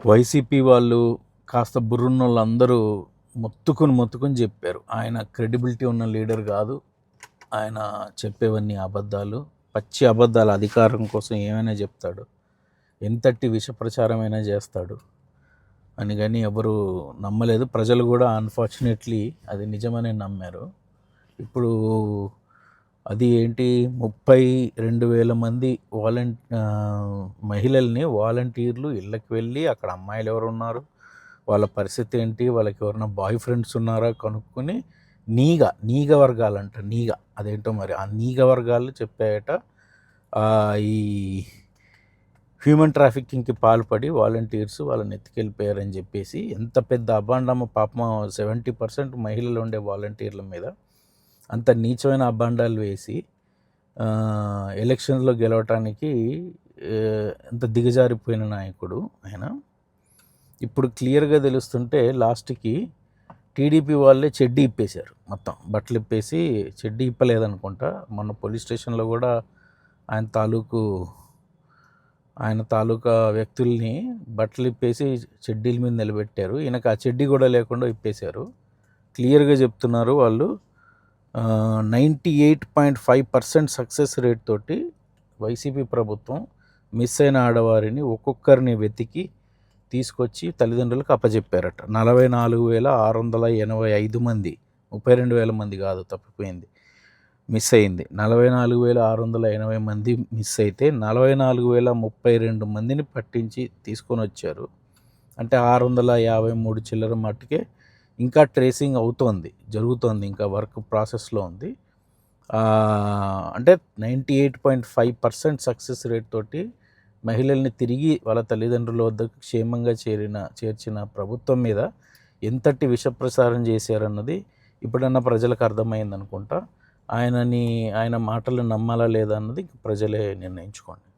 YCP వాళ్ళు కాస్త బుర్రున్నోళ్ళందరూ మొత్తుకుని చెప్పారు, ఆయన క్రెడిబిలిటీ ఉన్న లీడర్ కాదు, ఆయన చెప్పేవన్నీ అబద్ధాలు, పచ్చి అబద్ధాలు, అధికారం కోసం ఏమైనా చెప్తాడు, ఎంతటి విష ప్రచారమైనా చేస్తాడు అని. కానీ ఎవరు నమ్మలేదు. ప్రజలు కూడా అన్ఫార్చునేట్లీ అది నిజమని నమ్మారు. ఇప్పుడు అది ఏంటి, 32,000 మంది మహిళల్ని వాలంటీర్లు ఇళ్ళకి వెళ్ళి అక్కడ అమ్మాయిలు ఎవరు ఉన్నారు, వాళ్ళ పరిస్థితి ఏంటి, వాళ్ళకి ఎవరైనా బాయ్ ఫ్రెండ్స్ ఉన్నారా కనుక్కొని నీగ వర్గాలంట, అదేంటో మరి ఆ నీగ వర్గాలు చెప్పాయట ఈ హ్యూమన్ ట్రాఫికింగ్కి పాల్పడి వాలంటీర్స్ వాళ్ళని ఎత్తుకెళ్ళిపోయారని చెప్పేసి. ఎంత పెద్ద అభాండమ పాపం, 70% మహిళలు ఉండే వాలంటీర్ల మీద అంత నీచమైన అభాండాలు వేసి ఎలక్షన్లో గెలవటానికి ఎంత దిగజారిపోయిన నాయకుడు ఆయన. ఇప్పుడు క్లియర్గా తెలుస్తుంటే లాస్ట్కి టీడీపీ వాళ్ళే చెడ్డీ ఇప్పేశారు, మొత్తం బట్టలు ఇప్పేసి. చెడ్డీ ఇప్పలేదనుకుంటా, మొన్న పోలీస్ స్టేషన్లో కూడా ఆయన తాలూకా వ్యక్తుల్ని బట్టలు ఇప్పేసి చెడ్డీల మీద నిలబెట్టారు. ఈయనకు ఆ చెడ్డీ కూడా లేకుండా ఇప్పేశారు. క్లియర్గా చెప్తున్నారు వాళ్ళు. 98.5% సక్సెస్ రేట్ తోటి వైసీపీ ప్రభుత్వం మిస్ అయిన ఆడవారిని ఒక్కొక్కరిని వెతికి తీసుకొచ్చి తల్లిదండ్రులకు అప్పచెప్పారట. 44,685 మంది, 32,000 మంది కాదు, తప్పిపోయింది, మిస్ అయింది. 44,680 మంది మిస్ అయితే 44,032 మందిని పట్టించి తీసుకొని వచ్చారు. అంటే 653 చిల్లర మట్టుకే ఇంకా ట్రేసింగ్ జరుగుతోంది, ఇంకా వర్క్ ప్రాసెస్లో ఉంది. అంటే 98.5% సక్సెస్ రేట్ తోటి మహిళల్ని తిరిగి వాళ్ళ తల్లిదండ్రుల వద్దకు క్షేమంగా చేర్చిన ప్రభుత్వం మీద ఎంతటి విషప్రసారం చేశారన్నది ఇప్పుడన్నా ప్రజలకు అర్థమైంది అనుకుంటా. ఆయన మాటలు నమ్మాలా లేదా అన్నది ప్రజలే నిర్ణయించుకోండి.